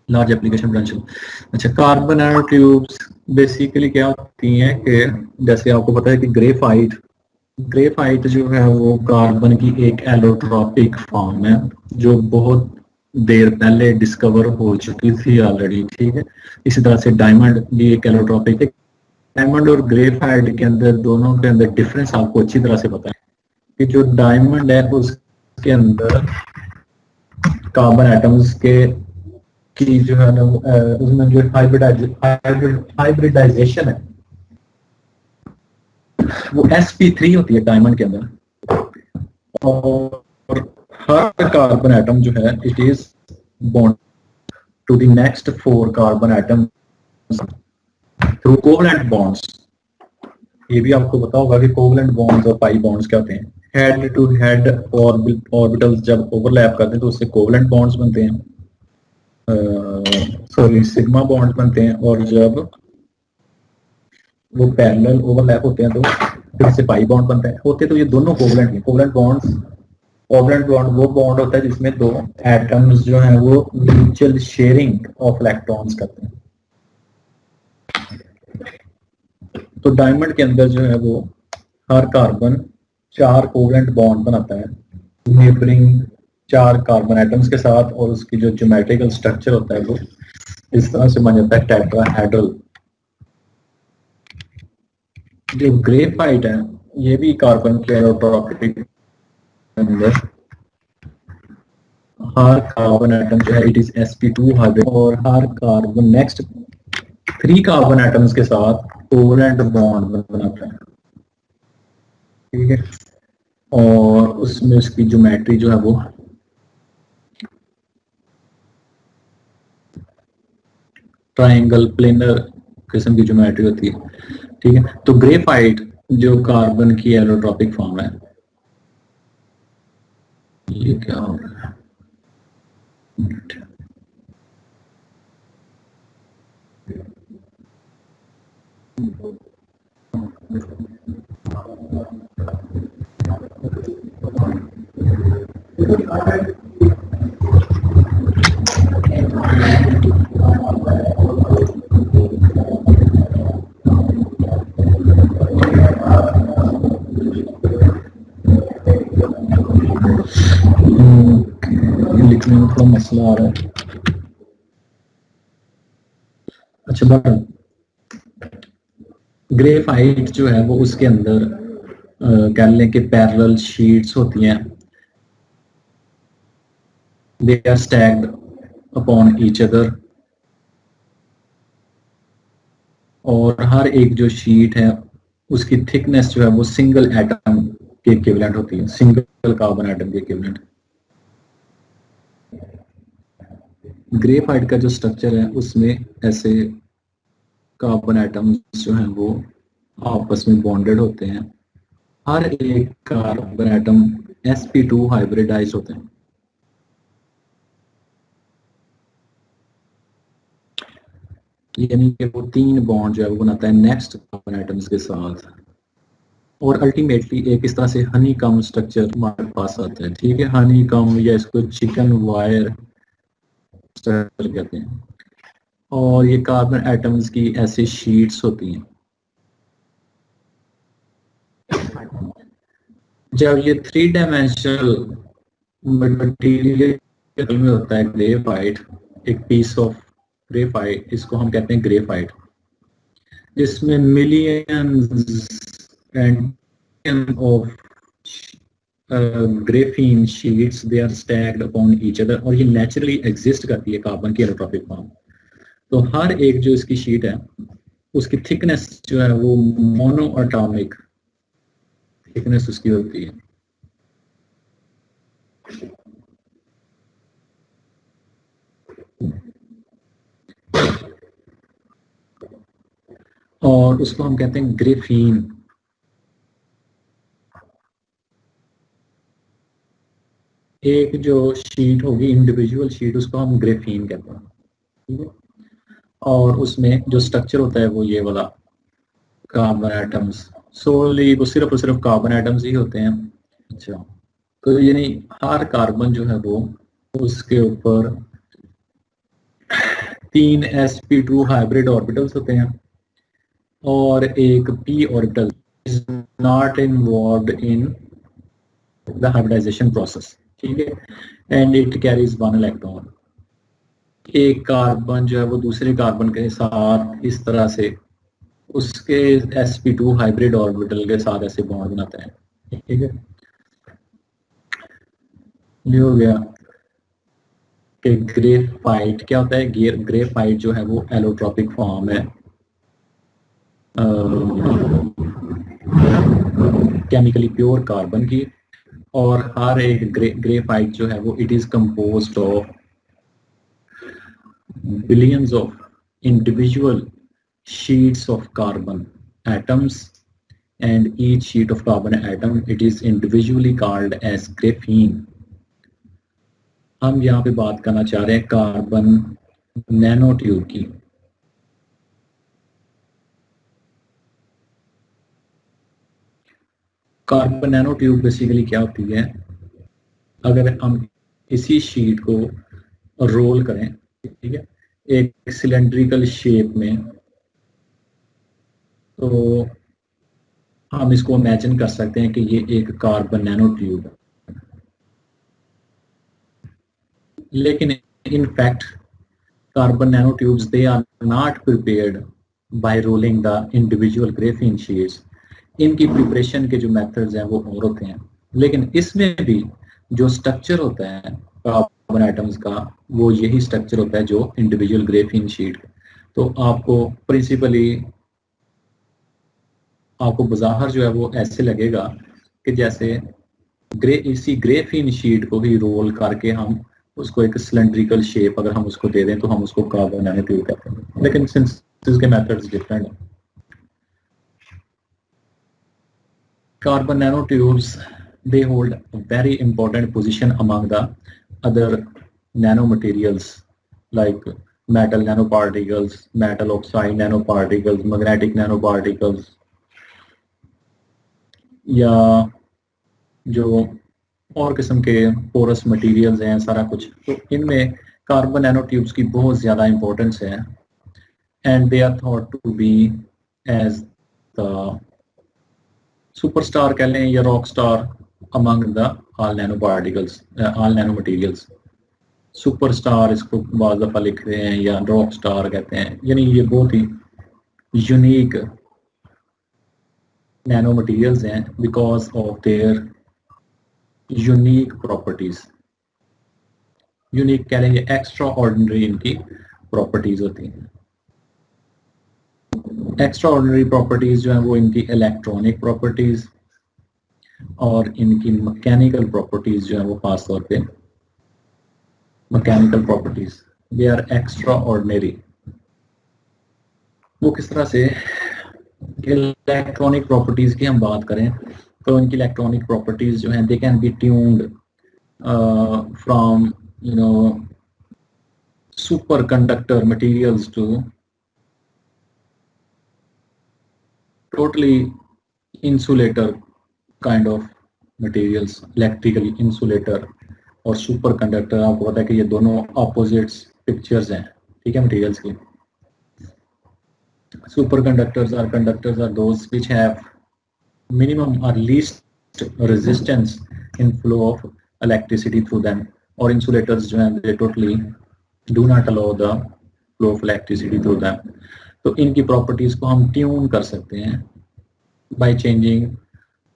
Large application potential. अच्छा, carbon nano tubes basically क्या होती हैं कि जैसे आपको पता है कि ग्रेफाइट जो है वो कार्बन की एक एलोट्रॉपिक फॉर्म है जो बहुत देर पहले डिस्कवर हो चुकी थी ऑलरेडी, ठीक है। इसी तरह से डायमंड भी एक एलोट्रॉपिक है। डायमंड और ग्रेफाइट के अंदर, दोनों के अंदर डिफरेंस आपको अच्छी तरह से पता है कि जो डायमंड है उसके अंदर कार्बन एटम्स के की जो है ना उसमें जो हाइब्रिडाइजेशन है वो sp3 होती है डायमंड के अंदर। और हर कार्बन एटम जो है it is bond to the next 4 carbon atom through covalent bonds. ये भी आपको पता होगा कि कोवलेंट बॉन्ड्स और पाई बॉन्ड्स क्या होते हैं। हेड टू हेड ऑर्बिटल्स जब ओवरलैप करते हैं तो उससे कोवलेंट बॉन्ड्स बनते हैं, सॉरी सिग्मा बॉन्ड्स बनते हैं। और जब वो पैरेलल ओवरलैप होते हैं तो फिर इससे पाई बॉन्ड बनता है। होते तो ये दोनों कोवलेंट हैं। कोवलेंट बॉन्ड वो बॉन्ड होता है जिसमें दो एटम्स जो हैं वो म्यूचुअल शेयरिंग ऑफ इलेक्ट्रॉन्स करते हैं। तो डायमंड के अंदर जो है वो हर कार्बन 4 कोवलेंट बॉन्ड बनाता है नेबरिंग 4 कार्बन एटम्स के साथ, और उसकी जो ज्योमेट्रिकल स्ट्रक्चर होता है वो इस तरह से बन जाता है टेट्राहेड्रल। जो ग्रेफाइट है ये भी कार्बन के एलोट्रॉपिक अंदर हर कार्बन एटम जो है इट इज sp2 हाइब्रिड, और हर कार्बन नेक्स्ट 3 कार्बन एटम्स के साथ कोवलेंट बॉन्ड बनाता है, ठीक है। और उसमें उसकी ज्योमेट्री जो है वो ट्रायंगल प्लेनर किस्म की ज्योमेट्री होती है, ठीक है। तो ग्रेफाइट जो कार्बन की एलोट्रॉपिक फॉर्म है, ये क्या हो रहा है? लिखने में थोड़ा मसला आ रहा है। अच्छा, ग्रेफाइट जो है वो उसके अंदर कह लें कि पैरेलल शीट्स होती हैं, they are stacked upon each other, और हर एक जो शीट है उसकी थिकनेस जो है वो सिंगल एटम के इक्विवेलेंट होती है, सिंगल कार्बन एटम के इक्विवेलेंट। ग्रेफाइट का जो स्ट्रक्चर है उसमें ऐसे कार्बन एटम्स जो हैं वो आपस में बॉन्डेड होते हैं। हर एक कार्बन एटम sp2 हाइब्रिडाइज होते हैं। यानी कि वो 3 बॉन्ड जो है वो बनाता है नेक्स्ट कार्बन एटम्स के साथ, और अल्टीमेटली एक इस तरह से हनी कम स्ट्रक्चर हमारे पास आता है, ठीक है। हनी कम या इसको चिकन वायर स्ट्रक्चर कहते हैं। और ये कार्बन एटम्स की ऐसी शीट्स होती हैं। जब ये 3 डायमेंशनल मटेरियल में होता है ग्रेफाइट, एक पीस ऑफ ग्रेफाइट, इसको हम कहते हैं ग्रेफाइट, जिसमें millions and of graphene sheets they are stacked upon each other, और ये नेचुरली एग्जिस्ट करती है कार्बन की एलोट्रॉपिक फॉर्म। तो हर एक जो इसकी शीट है उसकी थिकनेस जो है वो मोनो एटॉमिक थिकनेस उसकी होती है। और उसको हम कहते हैं ग्रेफीन। एक जो शीट होगी इंडिविजुअल शीट उसको हम ग्रेफीन कहते हैं, ठीक है। और उसमें जो स्ट्रक्चर होता है वो ये वाला कार्बन एटम्स, सोली वो सिर्फ और सिर्फ कार्बन एटम्स ही होते हैं। अच्छा, तो यानी हर कार्बन जो है वो उसके ऊपर 3 sp2 हाइब्रिड ऑर्बिटल्स होते हैं और एक p orbital is not involved in the hybridization process, ठीक है, एंड इट कैरीज 1 इलेक्ट्रॉन। एक कार्बन जो है वो दूसरे कार्बन के साथ इस तरह से उसके sp2 हाइब्रिड ऑर्बिटल के साथ ऐसे बॉन्ड बनाता है, ठीक है। ये हो गया कि ग्रेफाइट क्या होता है। ग्रेफाइट जो है वो एलोट्रोपिक फॉर्म है केमिकली प्योर कार्बन की, और हर एक ग्रेफाइट जो है वो it is composed of billions of individual sheets of carbon atoms, and each sheet of carbon atom it is individually called as graphene। हम यहाँ पे बात करना चाह रहे हैं कार्बन नैनो ट्यूब की। कार्बन नैनो ट्यूब बेसिकली क्या होती है, अगर हम इसी शीट को रोल करें, ठीक है, एक सिलेंड्रिकल शेप में, तो हम इसको इमेजिन कर सकते हैं कि ये एक कार्बन नैनो ट्यूब है। लेकिन in fact carbon nano tubes they are not prepared by rolling the individual graphene sheets. इनकी प्रिपरेशन के जो मेथड्स हैं वो और होते हैं, लेकिन इसमें भी जो स्ट्रक्चर होता है कार्बन एटम्स का वो यही स्ट्रक्चर होता है जो इंडिविजुअल ग्रेफीन शीट। तो आपको प्रिंसिपली आपको बाहर जो है वो ऐसे लगेगा कि जैसे इसी ग्रेफीन शीट को ही रोल करके हम उसको एक सिलेंड्रिकल शेप अगर हम उसको दे दें तो हम उसको कार्बन नैनो ट्यूब कहते हैं, लेकिन सिंथेसिस के मेथड्स डिफरेंट हैं। Carbon nano tubes they hold a very important position among the other nanomaterials like metal nanoparticles, metal oxide nanoparticles, magnetic nanoparticles, या जो और किस्म के पोरस मटेरियल्स हैं सारा कुछ, तो इनमें कार्बन नैनो ट्यूब्स की बहुत ज़्यादा इंपॉर्टेंस है, and they are thought to be as the superstar कह लें या rock star among the all nano particles, all nano materials. Superstar इसको बाज़ दफ़ा लिख रहे हैं या रॉक स्टार कहते हैं, यानी ये बहुत ही यूनिक नैनो मटेरियल्स हैं because of their unique properties. Unique कह लेंगे एक्स्ट्रा ऑर्डिनरी इनकी प्रॉपर्टीज होती हैं। एक्स्ट्रा ऑर्डिनरी प्रॉपर्टीज जो है वो इनकी इलेक्ट्रॉनिक प्रॉपर्टीज और इनकी मैकेनिकल प्रॉपर्टीज जो है वो खास तौर पे mechanical properties they are extraordinary. वो किस तरह से, इलेक्ट्रॉनिक प्रॉपर्टीज की हम बात करें तो इनकी इलेक्ट्रॉनिक प्रॉपर्टीज जो हैं they can be tuned from you know superconductor materials to totally insulator kind of materials, electrically insulator और सुपर कंडक्टर। आपको पता है कि ये दोनों ऑपोजिट्स पिक्चर्स हैं, ठीक है, मटेरियल्स की। Super conductors are those which have minimum और least resistance in flow of electricity through them, और इंसुलेटर्स जो हैं they totally do not allow the flow of electricity through them. तो इनकी प्रॉपर्टीज को हम ट्यून कर सकते हैं by changing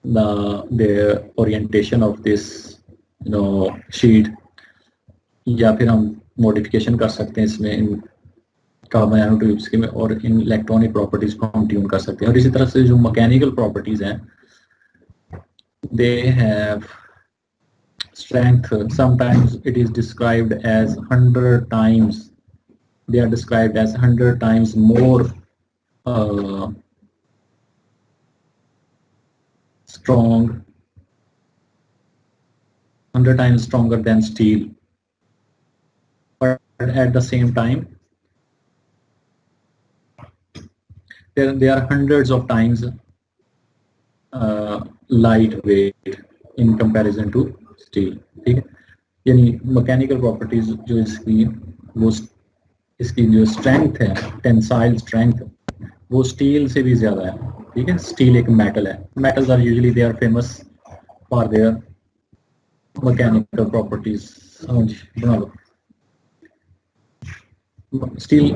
the orientation of this sheet, या फिर हम मॉडिफिकेशन कर सकते हैं इसमें इन कार्बन नैनो ट्यूब्स की में, और इन इलेक्ट्रॉनिक प्रॉपर्टीज को हम ट्यून कर सकते हैं। और इसी तरह से जो मैकेनिकल प्रॉपर्टीज हैं they have strength, sometimes it is described as 100 times, they are described as 100 times more strong, 100 times stronger than steel, but at the same time they are hundreds of times lightweight in comparison to steel, ठीक है। यानी mechanical properties जो इसकी वो इसकी जो strength है, tensile strength, वो स्टील से भी ज़्यादा है। ठीक है, स्टील एक मेटल है, metals are usually they are famous for their mechanical properties. समझ बना लो। स्टील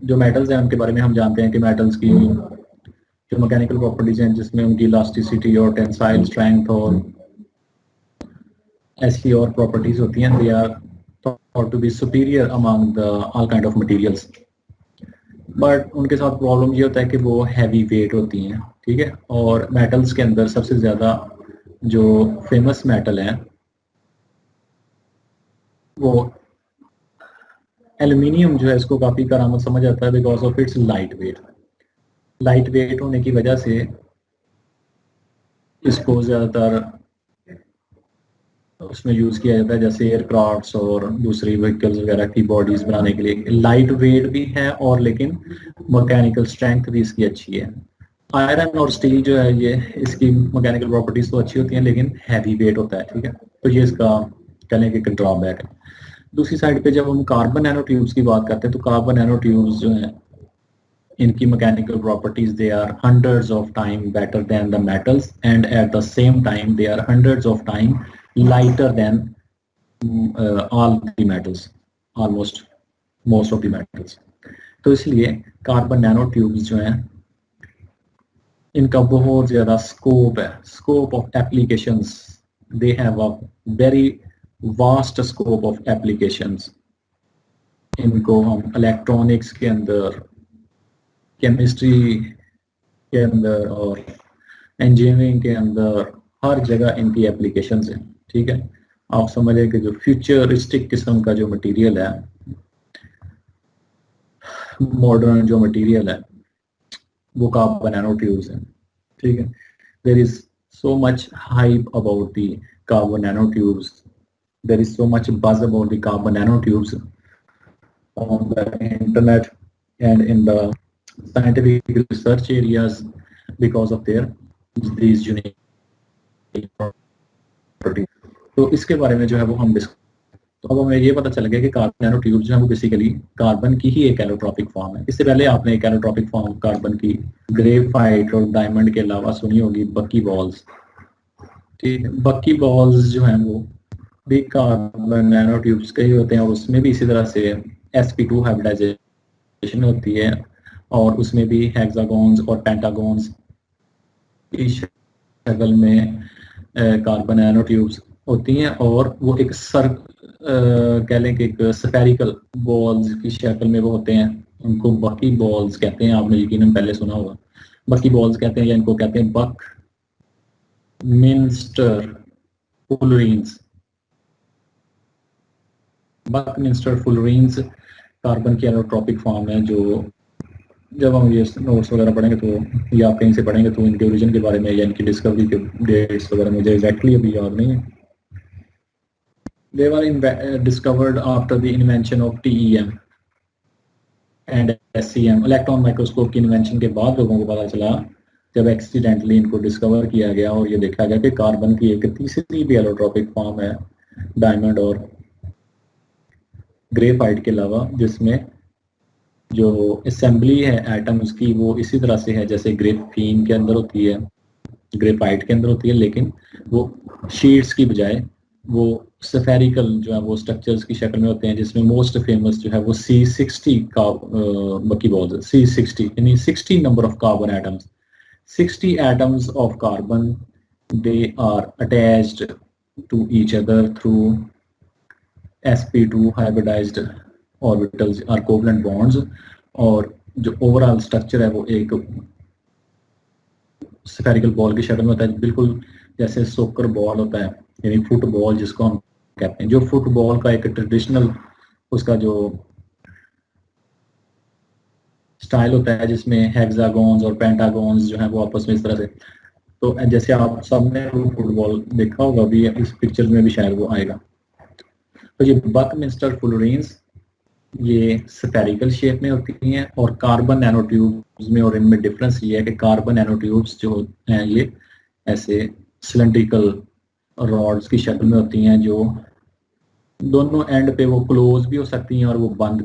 जो मेटल्स हैं उनके बारे में हम जानते हैं कि मेटल्स की जो मैकेनिकल प्रॉपर्टीज हैं जिसमें उनकी इलास्टिसिटी और टेंसाइल स्ट्रेंथ और ऐसी और प्रॉपर्टीज होती हैं, they are thought to be superior among the all kind of materials. But उनके साथ प्रॉब्लम ये होता है कि वो हैवी वेट होती हैं। ठीक है, और मेटल्स के अंदर सबसे ज़्यादा जो फेमस मेटल है वो एल्युमिनियम जो है, इसको काफ़ी करामत समझ आता है because of its light weight. Light weight होने की वजह से इसको ज़्यादातर उसमें यूज़ किया जाता है, जैसे एयरक्राफ्ट्स और दूसरी व्हीकल्स वगैरह की बॉडीज बनाने के लिए। लाइट वेट भी है और लेकिन मैकेनिकल स्ट्रेंथ भी इसकी अच्छी है। आयरन और स्टील जो है ये इसकी मैकेनिकल प्रॉपर्टीज तो अच्छी होती हैं लेकिन हैवी वेट होता है। ठीक है, तो ये इसका कहने के ड्रॉबैक है। दूसरी साइड पे जब हम कार्बन नैनो ट्यूब्स की बात करते हैं तो कार्बन नैनो ट्यूब्स जो हैं इनकी mechanical properties they are hundreds of time better than the metals and at the same time they are hundreds of time lighter than all the metals, almost most of the metals. तो इसलिए carbon nano tubes जो हैं इनका बहुत ज़्यादा scope है, scope of applications. They have a very vast scope of applications. इनको हम इलेक्ट्रॉनिक्स के अंदर, केमिस्ट्री के अंदर और इंजीनियरिंग के अंदर हर जगह इनकी एप्लीकेशंस हैं। ठीक है, आप समझें कि जो फ्यूचरिस्टिक किस्म का जो मटेरियल है, मॉडर्न जो मटेरियल है वो कार्बन नैनो ट्यूब्स है। ठीक है, there is so much hype about the carbon nanotubes. There is so much buzz about the carbon nanotubes on the internet and in the scientific research areas because of these unique properties. तो इसके बारे में जो है वो हम तो अब हमें ये पता चल गया कि कार्बन नैनो ट्यूब जो है वो बेसिकली कार्बन की ही एक एलोट्रॉपिक फॉर्म है। इससे पहले आपने एक एलोट्रॉपिक फॉर्म कार्बन की ग्रेफाइट और डायमंड के अलावा सुनी होगी बकी बॉल्स। ठीक है, बकी बॉल्स जो हैं वो भी कार्बन नैनो ट्यूब्स के ही होते हैं और उसमें भी इसी तरह से sp2 हाइब्रिडाइजेशन होती है और उसमें भी हेक्सागोन्स और पेंटागोन्स की शक्ल में कार्बन नैनो ट्यूब्स होती हैं और वो एक कह लें कि एक स्फेरिकल बॉल्स की शक्ल में वो होते हैं। उनको बकी बॉल्स कहते हैं, आपने यकीनन पहले सुना होगा। बकी बॉल्स कहते हैं या इनको कहते हैं बक मिंस्टर फुलरीन्स। बक मिंस्टर फुलरीन्स कार्बन की एलोट्रॉपिक फॉर्म है, जो जब हम ये नोट्स वगैरह पढ़ेंगे तो या आप कहीं से पढ़ेंगे तो इनके ओरिजिन के बारे में या इनकी डिस्कवरी के डेट्स वगैरह मुझे एग्जैक्टली अभी याद नहीं है। They were discovered after the invention of TEM and SEM, electron microscope की इन्वेंशन के बाद लोगों को पता चला, जब एक्सीडेंटली इनको डिस्कवर किया गया और ये देखा गया कि कार्बन की एक तीसरी भी एलोट्रॉपिक फॉर्म है डायमंड और ग्रेफाइट के अलावा, जिसमें जो असेंबली है एटम्स की वो इसी तरह से है जैसे ग्रेफीन के अंदर होती है, ग्रेफाइट के अंदर होती है, लेकिन वो शीट्स की बजाय वो स्फेरिकल जो है वो स्ट्रक्चर्स की शक्ल में होते हैं, जिसमें मोस्ट फेमस जो है वो C60 का बकी बॉल्स। C60 यानी 60 number of carbon atoms, 60 atoms of carbon, they are attached to each other through sp2 hybridized orbitals are covalent bonds. और जो ओवरऑल स्ट्रक्चर है वो एक स्फेरिकल बॉल की शक्ल में होता है, बिल्कुल जैसे सोकर बॉल होता है यानी फुटबॉल जिसको हम कहते हैं। जो फुटबॉल का एक ट्रेडिशनल उसका जो स्टाइल होता है जिसमें हेक्सागोन्स और पेंटागोन्स जो है वो आपस में इस तरह से, तो जैसे आप सबने फुटबॉल देखा होगा भी, इस पिक्चर में भी शायद वो आएगा। तो ये बकमिंस्टर फुलरीन्स ये स्फेरिकल शेप में होती हैं और कार्बन नैनो ट्यूब्स में और इनमें डिफरेंस ये है कि कार्बन नैनो ट्यूब्स जो हैं ये ऐसे सिलेंड्रिकल रॉड्स की शक्ल में होती हैं जो दोनों एंड पे वो क्लोज भी हो सकती हैं और वो बंद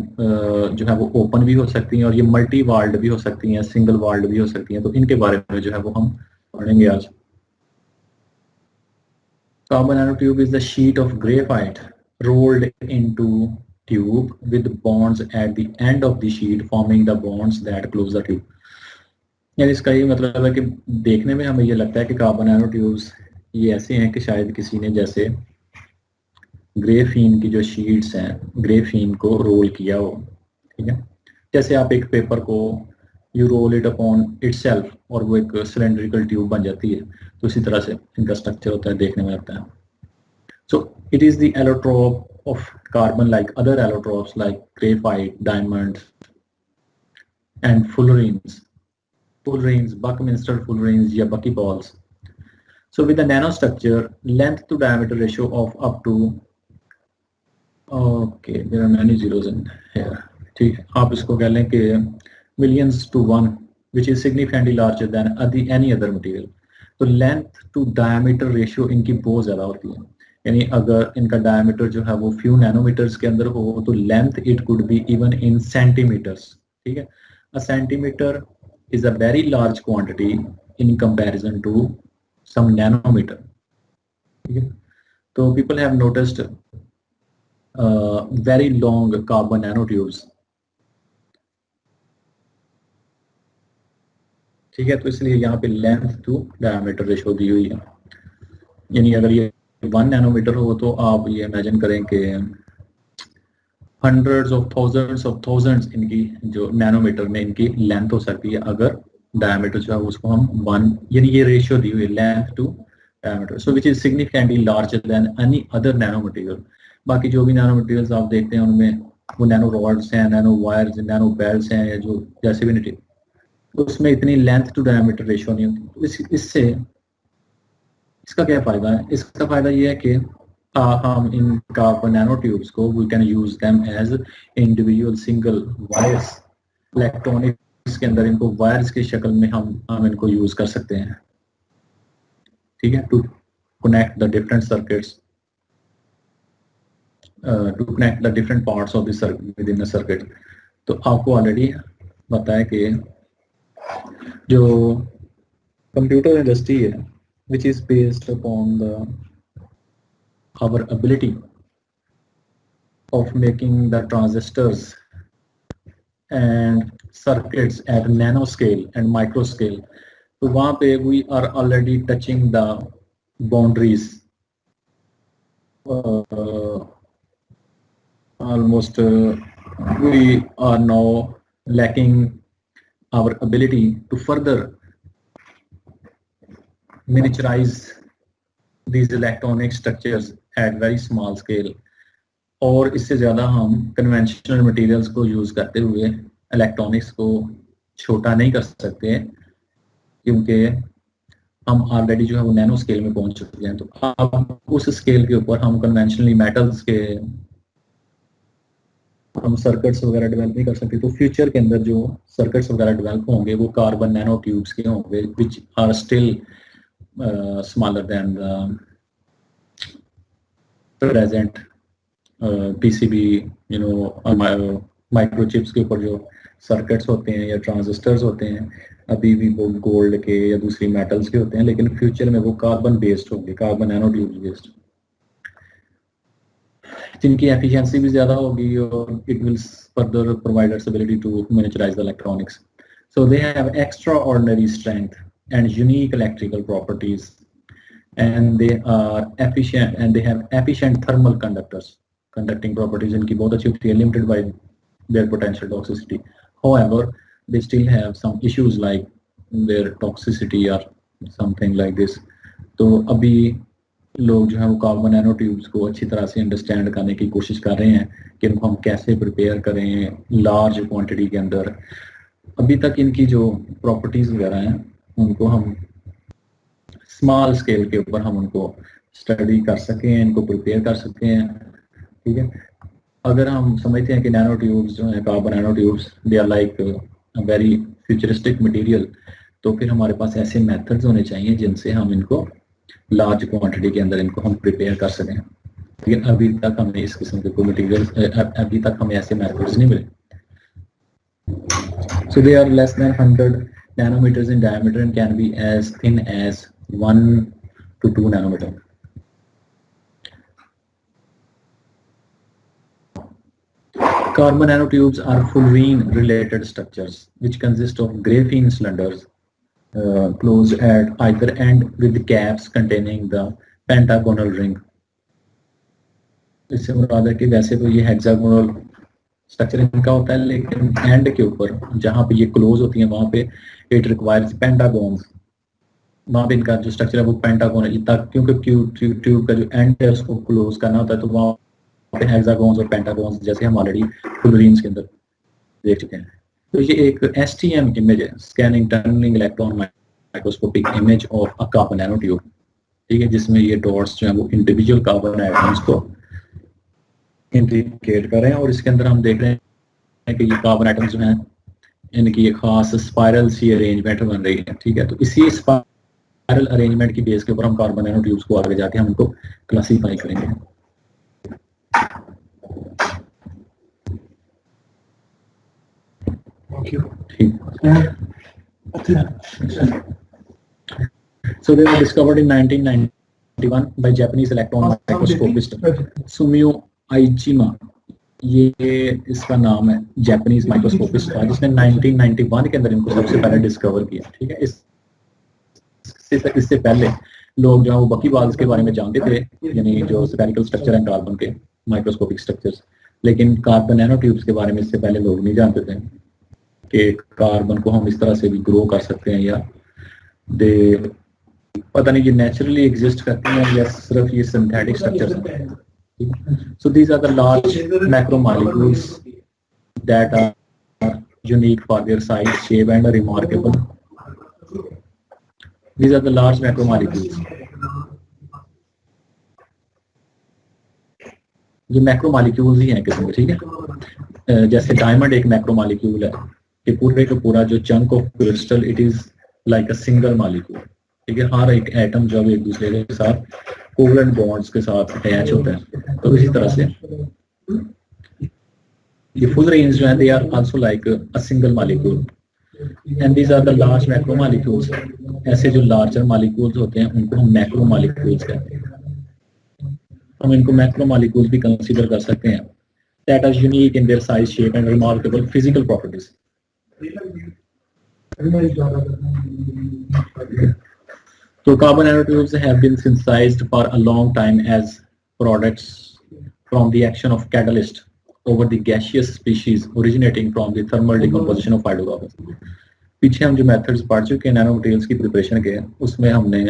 जो है वो ओपन भी हो सकती हैं, और ये मल्टी वाल्ड भी हो सकती हैं, सिंगल वाल्ड भी हो सकती हैं। तो इनके बारे में जो है वो हम पढ़ेंगे आज। Carbon nanotube is the sheet of graphite rolled into tube with bonds at the end of the sheet forming the bonds that close the tube. यानी इसका ये मतलब है कि देखने में हमें ये लगता है कि कार्बन नैनो ट्यूब्स ये ऐसे हैं कि शायद किसी ने जैसे ग्रेफीन की जो शीट्स हैं, ग्रेफीन को रोल किया हो, ठीक है। जैसे आप एक पेपर को you roll it upon itself और वो एक सिलेंड्रिकल ट्यूब बन जाती है, तो इसी तरह से इनका स्ट्रक्चर होता है, देखने में लगता है। So it is the allotrope of carbon like other allotropes like graphite, diamonds, and fullerenes, Buckminster fullerenes या buckyballs. So with the nanostructure, length to diameter ratio of up to, okay, there are many zeros in here. ठीक है, आप इसको कह लें कि millions to 1, which is significantly larger than any other material. तो length to diameter ratio इनकी बहुत ज़्यादा होती है। यानी अगर इनका डायमीटर जो है वो फ्यू नैनोमीटर्स के अंदर हो तो length it could be even in centimeters, ठीक है। A centimeter is a very large quantity in comparison to some nanometer, ठीक है। तो people have noticed very long carbon nanotubes, ठीक है। तो इसलिए यहाँ पे लेंथ टू डायमीटर रेशो दी हुई है। यानी अगर ये 1 नैनोमीटर हो तो आप ये इमेजिन करें कि हंड्रेड्स ऑफ थाउजेंड्स इनकी जो नैनोमीटर में इनकी लेंथ हो सकती है, अगर डायमीटर जो है उसको हम 1, यानी ये रेशियो दी हुई है length to diameter, so which is significantly larger than any other nano material. बाकी जो भी नैनो मटेरियल्स आप देखते हैं उनमें वो नैनो रॉड्स हैं, नैनो वायर्स, नैनो बेल्ट्स हैं, या जो जैसे भी मटेरियल, उसमें इतनी लेंथ टू डायमीटर रेशियो नहीं होती। इससे इसका क्या फायदा है? इसका फायदा ये है कि हम इन कार्बन नैनो ट्यूब्स को we can use them as individual single wires, electronics के अंदर इनको वायर्स की शक्ल में हम इनको यूज कर सकते हैं, ठीक है, to connect the different circuits, to connect the different parts of the circuit within a circuit. तो आपको ऑलरेडी पता है कि जो कंप्यूटर इंडस्ट्री है, which is based upon our ability of making the transistors and circuits at nanoscale and microscale. तो वहाँ पे we are already touching the boundaries, almost we are now lacking our ability to further miniaturize these electronic structures at very small scale, और इससे ज़्यादा हम conventional materials को use करते हुए इलेक्ट्रॉनिक्स को छोटा नहीं कर सकते, क्योंकि हम ऑलरेडी जो है वो नैनो स्केल में पहुंच चुके हैं। तो अब उस स्केल के ऊपर हम कन्वेंशनली मेटल्स के हम सर्किट्स वगैरह डेवलप नहीं कर सकते। तो फ्यूचर के अंदर जो सर्किट्स वगैरह डेवलप होंगे वो कार्बन नैनो ट्यूब्स के होंगे, which are still smaller than the present PCB, you know, microchips के ऊपर जो सर्किट्स होते हैं या ट्रांजिस्टर्स होते हैं अभी भी वो गोल्ड के या दूसरी मेटल्स के होते हैं, लेकिन फ्यूचर में वो कार्बन बेस्ड होंगे, कार्बन नैनो ट्यूब्स बेस्ड, जिनकी एफिशिएंसी भी ज़्यादा होगी और it will further provide us ability to miniaturise the electronics. So they have extraordinary strength and unique electrical properties, and they are efficient and they have efficient thermal conducting properties इनकी बहुत अच्छी होती है, limited by their potential toxicity. However, they still have some issues like their toxicity or something like this. तो अभी लोग जो है वो कार्बन नैनो ट्यूब्स को अच्छी तरह से अंडरस्टैंड करने की कोशिश कर रहे हैं कि इनको हम कैसे प्रिपेयर करें लार्ज क्वांटिटी के अंदर। अभी तक इनकी जो प्रॉपर्टीज वगैरह हैं उनको हम स्मॉल स्केल के ऊपर हम उनको स्टडी कर सकें, इनको प्रिपेयर कर सकते हैं, ठीक है। अगर हम समझते हैं कि नैनो ट्यूब्स जो हैं, carbon nano tubes, they are like very futuristic material, तो फिर हमारे पास ऐसे मेथड्स होने चाहिए जिनसे हम इनको लार्ज क्वांटिटी के अंदर इनको हम प्रिपेयर कर सकें। लेकिन अभी तक हमें इस किस्म के कोई मटेरियल, अभी तक हमें ऐसे मेथड्स नहीं मिले. So they are less than 100 nanometers in diameter and can be as thin as 1 to 2 nanometer. Carbon nanotubes are fullerene related structures which consist of graphene cylinders closed at either end with caps containing the pentagonal ring. इससे मुराद है कि वैसे तो ये hexagonal structure इनका होता है, लेकिन एंड के ऊपर जहाँ पे ये क्लोज होती है वहाँ पे इट रिक्वायर्स पेंटागोन्स. वहाँ पे इनका जो स्ट्रक्चर है वो पेंटागोन है, क्योंकि ट्यूब का जो एंड है उसको क्लोज करना होता है, तो वहाँ पे हेक्सागोन्स और पेंटागोन्स जैसे हम ऑलरेडी फुलरीन्स के अंदर देख चुके हैं. तो ये एक STM इमेज है, scanning tunneling electron microscopic image of a carbon nano tube. ठीक है, जिसमें ये डॉट्स जो है वो इंडिविजुअल कार्बन एटम्स को इंडिकेट कर रहे हैं, और इसके अंदर हम देख रहे हैं कि ये कार्बन एटम्स जो हैं इनकी एक खास स्पाइरल सी अरेंजमेंट बन रही है. ठीक है, तो इसी स्पाइरल अरेंजमेंट की बेस के ऊपर हम कार्बन नैनो ट्यूब्स को आगे जाके हम उनको क्लासीफाई करेंगे. So they were discovered in 1991 by Japanese electron microscopist Sumio Aijima. ये इसका नाम है, जापानीज माइक्रोस्कोपिस्ट था जिसने 1991 के अंदर इनको सबसे पहले डिस्कवर किया. ठीक है, इससे पहले लोग जो है वो बकीबाल्स के बारे में जानते थे, यानी जो स्फेरिकल स्ट्रक्चर है कार्बन के माइक्रोस्कोपिक स्ट्रक्चर्स, लेकिन कार्बन नैनो ट्यूब्स के बारे में इससे पहले लोग नहीं जानते थे कि कार्बन को हम इस तरह से भी ग्रो कर सकते हैं, या दे पता नहीं ये नेचुरली एग्जिस्ट करते हैं या सिर्फ ये सिंथेटिक स्ट्रक्चर्स हैं. So these are the large macromolecules that are unique for their size, shape and are remarkable. These are the large macromolecules. ये मैक्रोमॉलिक्यूल्स ही हैं किस्म के. ठीक है, जैसे डायमंड एक मैक्रोमॉलिक्यूल है कि पूरे का पूरा जो chunk of crystal it is like a single molecule. ठीक है, हर एक एटम जो एक दूसरे के साथ कोवलेंट बॉन्ड्स के साथ अटैच होता है. तो इसी तरह से ये फुल रेंज जो है they are also like a single molecule and these are the large macromolecules. ऐसे जो लार्जर मॉलिक्यूल्स होते हैं उनको हम मैक्रोमॉलिक्यूल्स कहते हैं. हम इनको मैक्रोमॉलिक्यूल्स भी कंसीडर कर सकते हैं that are unique in their size, shape and remarkable physical properties. So carbon nanotubes have been synthesized for a long time as products from the action of catalyst over the gaseous species originating from the thermal decomposition of hydrocarbons. पीछे हम जो methods पढ़ चुके हैं nano materials की preparation के, उसमें हमने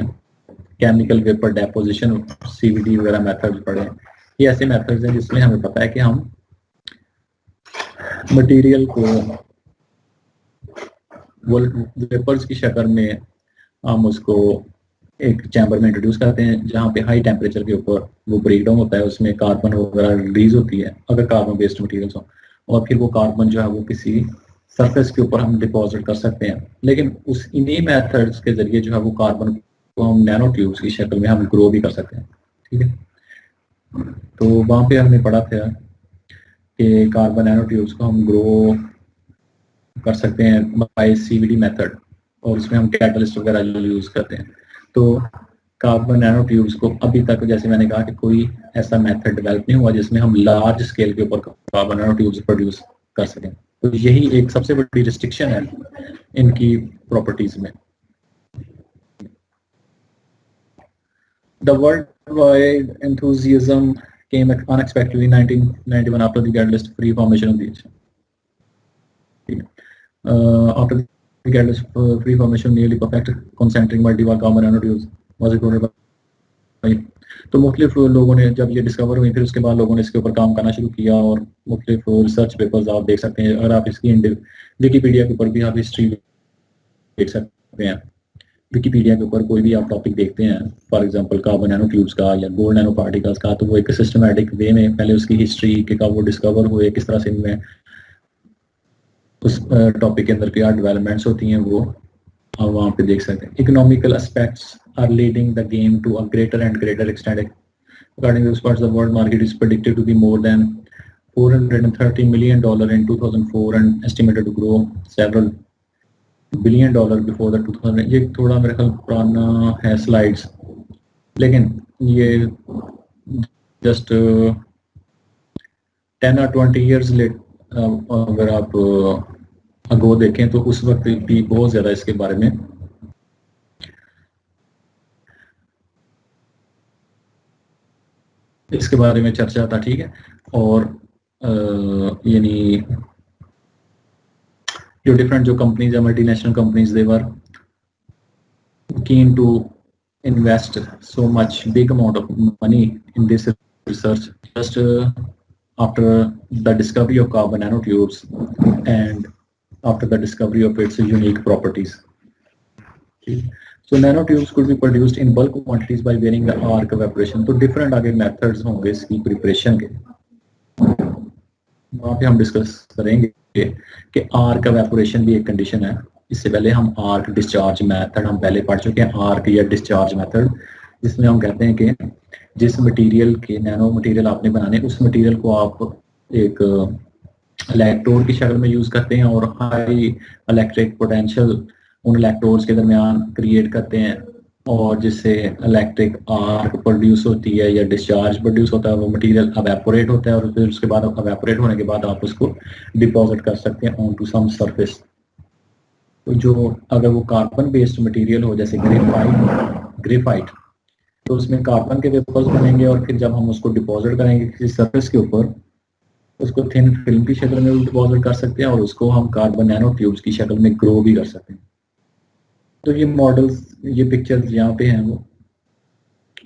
केमिकल वेपर डेपोजिशन, CVD वगैरह मेथड्स पढ़े. ये ऐसे मेथड्स हैं जिसमें हमें पता है कि हम मटेरियल को वो वेपर्स की शक्ल में हम उसको एक चैम्बर में इंट्रोड्यूस करते हैं जहाँ पे हाई टेम्परेचर के ऊपर वो ब्रेक डाउन होता है, उसमें कार्बन वगैरह रिलीज होती है अगर कार्बन बेस्ड मटेरियल्स हो, और फिर वो कार्बन जो है वो किसी सरफेस के ऊपर हम डिपॉजिट कर सकते हैं. लेकिन उस इन्हीं मेथड्स के जरिए जो है वो कार्बन को हम नैनो ट्यूब्स की शक्ल में हम ग्रो भी कर सकते हैं. ठीक है, तो वहाँ पे हमने पढ़ा था कि कार्बन नैनो ट्यूब्स को हम ग्रो कर सकते हैं बाय CVD मेथड, और उसमें हम कैटलिस्ट वगैरह यूज करते हैं. तो कार्बन नैनो ट्यूब्स को अभी तक जैसे मैंने कहा कि कोई ऐसा मेथड डेवलप नहीं हुआ जिसमें हम लार्ज स्केल के ऊपर कार्बन नैनो ट्यूब्स प्रोड्यूस कर सकें. तो यही एक सबसे बड़ी रिस्ट्रिक्शन है इनकी प्रॉपर्टीज में. The worldwide enthusiasm came unexpectedly in 1991 after the catalyst free formation of these. After the catalyst free formation, nearly perfect concentric multi-wall carbon nanotubes was recorded by. तो मुख्तलिफ लोगों ने जब ये डिस्कवर हुई फिर उसके बाद लोगों ने इसके ऊपर काम करना शुरू किया, और मुख्तलिफ रिसर्च पेपर्स आप देख सकते हैं. अगर आप इसकी विकीपीडिया के ऊपर भी आप हिस्ट्री देख सकते हैं. विकीपीडिया के ऊपर कोई भी आप टॉपिक देखते हैं, for example carbon nano tubes का या गोल्ड नैनो पार्टिकल्स का, तो वो एक सिस्टमैटिक वे में पहले उसकी हिस्ट्री के कब वो डिस्कवर हुए, किस तरह से इनमें उस टॉपिक के अंदर क्या डेवलपमेंट्स होती हैं, वो आप वहाँ पे देख सकते हैं. Economical aspects are leading the game to a greater and greater extent. According to experts, the world market is predicted to be more than $430 million in 2004 and estimated to grow several $1 billion before the 2000. ये थोड़ा मेरे ख्याल पुराना है slides, लेकिन ये just 10 और 20 years late अगर आप अगो देखें तो उस वक्त भी बहुत ज़्यादा इसके बारे में चर्चा था, ठीक है। और यानी जो डिफरेंट जो कंपनीज है, multinational companies, they were keen to invest so much big amount of money in this research just after the discovery of carbon nanotubes and after the discovery of its unique properties. So nanotubes could be produced in bulk quantities by varying the arc evaporation. तो different आगे methods होंगे इसकी preparation के, वहाँ पे हम discuss करेंगे कि आर्क एवेपोरेशन भी एक कंडीशन है। इससे पहले हम आर्क डिस्चार्ज मेथड हम पहले पढ़ चुके हैं, आर्क या डिस्चार्ज मेथड, जिसमें हम कहते हैं कि जिस मटेरियल के नैनो मटेरियल आपने बनाने, उस मटेरियल को आप एक इलेक्ट्रोड की शक्ल में यूज करते हैं और हाई इलेक्ट्रिक पोटेंशियल उन इलेक्ट्रोड्स के दरमियान क्रिएट करते हैं, और जिससे इलेक्ट्रिक आर्क प्रोड्यूस होती है या डिस्चार्ज प्रोड्यूस होता है। वो मटेरियल एवेपोरेट होता है और फिर उसके बाद एवेपोरेट होने के बाद आप उसको डिपॉजिट कर सकते हैं ऑन टू सम सरफेस। तो जो अगर वो कार्बन बेस्ड मटेरियल हो, जैसे ग्रेफाइट, तो उसमें कार्बन के वेपर्स बनेंगे और फिर जब हम उसको डिपॉजिट करेंगे किसी सरफेस के ऊपर, उसको थिन फिल्म की शक्ल में डिपॉजिट कर सकते हैं और उसको हम कार्बन नैनो ट्यूब्स की शक्ल में ग्रो भी कर सकते हैं। तो ये मॉडल्स, ये पिक्चर्स यहाँ पे हैं, वो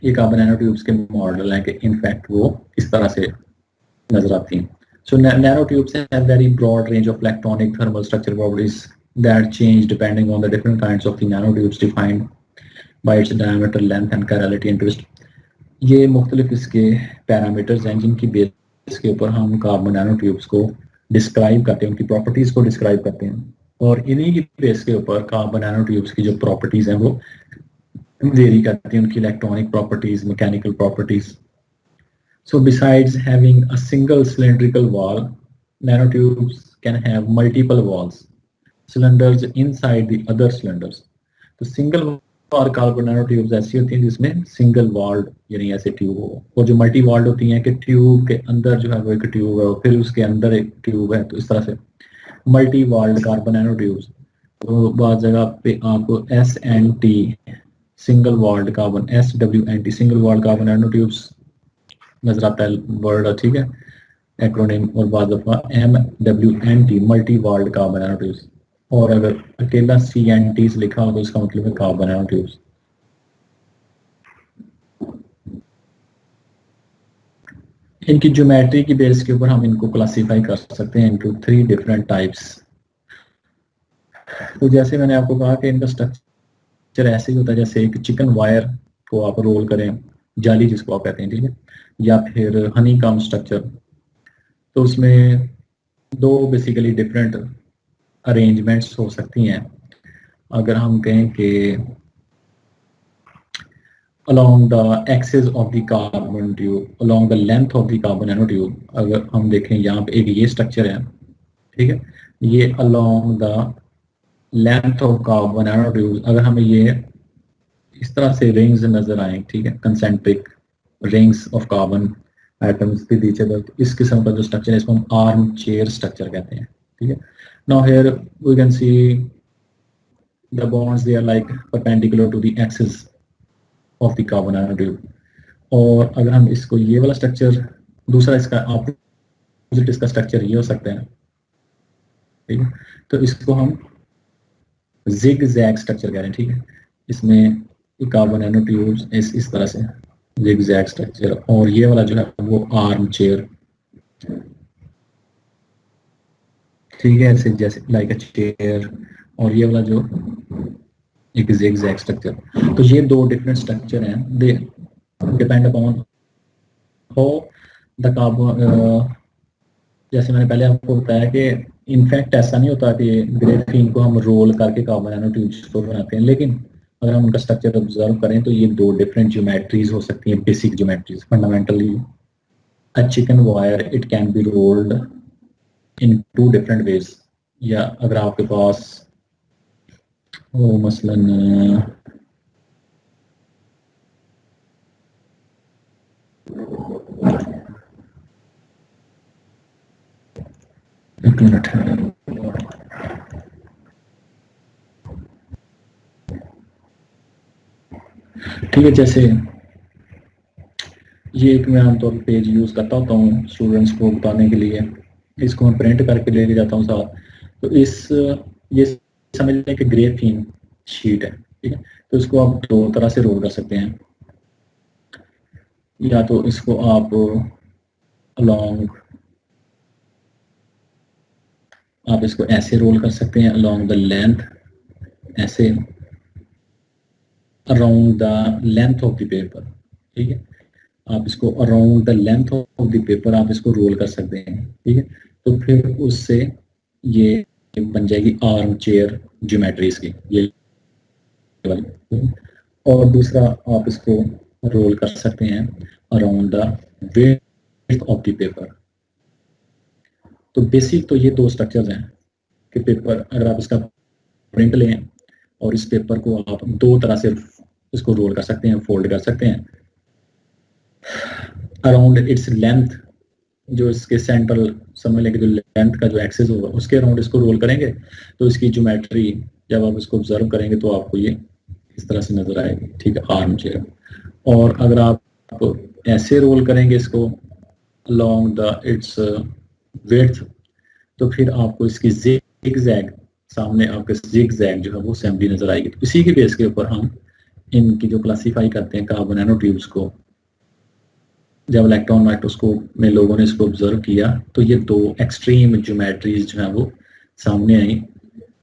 ये कार्बन नैनो ट्यूब्स के मॉडल हैं कि इनफैक्ट वो इस तरह से नजर आती हैं। So nano tubes have very broad range of electronic thermal structure properties that change depending on the different kinds of the nanotubes defined by its diameter, length and chirality and twist. ये मुख्तलिफ इसके parameters हैं जिनकी base के ऊपर हम carbon nanotubes को describe करते हैं, उनकी प्रॉपर्टीज को डिस्क्राइब करते हैं, और इन्हीं की बेस के ऊपर कार्बन नैनोट्यूब्स की जो प्रॉपर्टीज हैं वो वेरी करती हैं, उनकी electronic properties, mechanical properties. So besides having a single cylindrical wall, nanotubes can have multiple walls, cylinders inside the other cylinders. तो सिंगल और कार्बन नैनोट्यूब्स ऐसी होती हैं जिसमें सिंगल वॉल्ड यानी ऐसे ट्यूब हो, और जो मल्टी वॉल्ड होती हैं कि ट्यूब के अंदर जो है वो एक ट्यूब है फिर उसके अंदर एक ट्यूब है। तो इस तरह से मल्टी वॉल्ड कार्बन नैनोट्यूब्स। तो बहुत जगह पे आपको SNT single walled carbon, SWNT single walled carbon nanotubes नजर आता है वर्ड, ठीक है, एक्रोनिम, और बाद दफा MWNT multi walled carbon nanotubes, और अगर अकेला CNT लिखा हो तो इसका मतलब है कार्बन नैनोट्यूब्स। इनकी ज्योमेट्री की बेस के ऊपर हम इनको क्लासिफाई कर सकते हैं इनटू 3 डिफरेंट टाइप्स। तो जैसे मैंने आपको कहा कि इनका स्ट्रक्चर ऐसे ही होता है जैसे एक चिकन वायर को आप रोल करें, जाली जिसको आप कहते हैं, ठीक है, या फिर हनी कॉम्ब स्ट्रक्चर। तो उसमें 2 बेसिकली डिफरेंट अरेंजमेंट्स हो सकती हैं। अगर हम कहें कि along the axis of the carbon tube, along the length of the carbon nanotube, अगर हम देखें यहाँ पे एक ये स्ट्रक्चर है, ठीक है, ये along the length of carbon nanotube, अगर हमें ये इस तरह से रिंग्स नजर आए, ठीक है, concentric rings of carbon atoms with each other, इस किस्म का जो स्ट्रक्चर है इसको हम आर्म चेयर स्ट्रक्चर कहते हैं, ठीक है। Now here we can see the bonds, they are like perpendicular to the axis of the carbon nanotube। और अगर हम इसको ये वाला स्ट्रक्चर, दूसरा इसका ऑपोजिट इसका स्ट्रक्चर ये हो सकता है, ठीक है, तो इसको हम जिग जैग स्ट्रक्चर कह रहे हैं, ठीक है। इसमें कार्बन नैनोट्यूब्स इस तरह से जिग जैग स्ट्रक्चर, और ये वाला जो है वो आर्म चेयर, ठीक है, ऐसे जैसे लाइक अ चेयर, और ये वाला जो एक zigzag स्ट्रक्चर। तो ये 2 डिफरेंट स्ट्रक्चर हैं, they depend upon how the carbon, जैसे मैंने पहले आपको बताया कि इनफैक्ट ऐसा नहीं होता कि ग्रेफीन को हम रोल करके कार्बन नैनोट्यूब्स को बनाते हैं, लेकिन अगर हम उनका स्ट्रक्चर ऑब्जर्व करें तो ये दो डिफरेंट ज्योमेट्रीज हो सकती हैं, basic geometries. Fundamentally a chicken wire it can be rolled into different ways, या अगर आपके पास वो मसलन एक मिनट है, ठीक है, जैसे ये एक मैं आमतौर पर पेज यूज करता होता हूँ स्टूडेंट्स को बताने के लिए, इसको मैं प्रिंट करके लेके जाता हूँ साथ। तो ये समझ लें कि ग्रेफीन शीट है, ठीक है। तो इसको आप दो तरह से रोल कर सकते हैं, या तो इसको आप अलोंग, आप इसको ऐसे रोल कर सकते हैं अलोंग द लेंथ, ऐसे around the length of the paper, ठीक है। आप इसको around the length of the paper आप इसको रोल कर सकते हैं, ठीक है। तो फिर उससे ये बन जाएगी आर्म चेयर ज्योमेट्रीज की ये वाली। और दूसरा आप इसको रोल कर सकते हैं around the width of the paper. तो बेसिक तो ये दो स्ट्रक्चर्स हैं कि पेपर, अगर आप इसका प्रिंट लें और इस पेपर को आप दो तरह से इसको रोल कर सकते हैं, फोल्ड कर सकते हैं। अराउंड इट्स लेंथ, जो इसके सेंट्रल समझ लेंगे, जो लेंथ का जो एक्सिस होगा उसके अराउंड इसको रोल करेंगे, तो इसकी ज्योमेट्री जब आप इसको ऑब्जर्व करेंगे तो आपको ये इस तरह से नजर आएगी, ठीक है, आर्म चेयर। और अगर आप ऐसे रोल करेंगे इसको अलोंग द इट्स विड्थ, तो फिर आपको इसकी जिग जैग, सामने आपके जिग जैग जो है वो असेंबली नजर आएगी। तो इसी के बेस के ऊपर हम इनकी जो क्लासीफाई करते हैं कार्बन नैनो ट्यूब्स को, जब इलेक्ट्रॉन माइक्रोस्कोप में लोगों ने इसको ऑब्जर्व किया तो ये दो एक्सट्रीम ज्योमेट्रीज जो है वो सामने आई,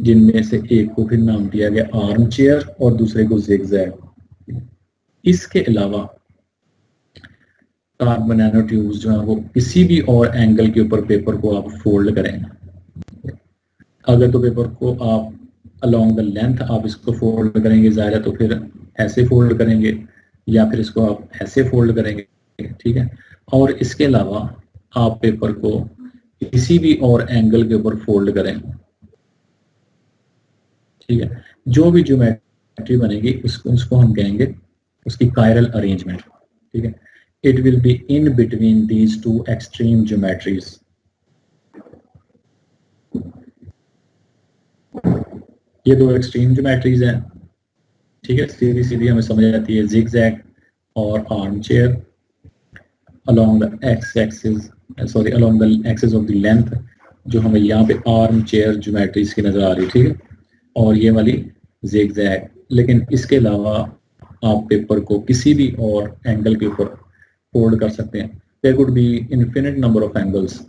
जिनमें से एक को फिर नाम दिया गया आर्म चेयर और दूसरे को जिगजैग। इसके अलावा कार्बन नैनो ट्यूब्स जो है वो किसी भी और एंगल के ऊपर पेपर को आप फोल्ड करें, अगर तो पेपर को आप अलोंग द लेंथ आप इसको फोल्ड करेंगे ज़्यादा, तो फिर ऐसे फोल्ड करेंगे, या फिर इसको आप ऐसे फोल्ड करेंगे, ठीक है। और इसके अलावा आप पेपर को किसी भी और एंगल के ऊपर फोल्ड करें, ठीक है, जो भी ज्योमेट्री बनेगी उसको हम कहेंगे उसकी कायरल अरेंजमेंट, ठीक है। It will be in between these two extreme geometries. ये दो एक्सट्रीम ज्योमेट्रीज हैं, ठीक है, सीधी सीधी हमें समझ आती है, जिगजैग और arm chair along the x-axis, sorry, along the axis of the length, जो हमें यहाँ पे आर्म चेयर ज्योमेट्रीज की नजर आ रही है, ठीक है, और ये वाली जिगजैग। लेकिन इसके अलावा आप पेपर को किसी भी और एंगल के ऊपर फोल्ड कर सकते हैं। There could be infinite number of angles,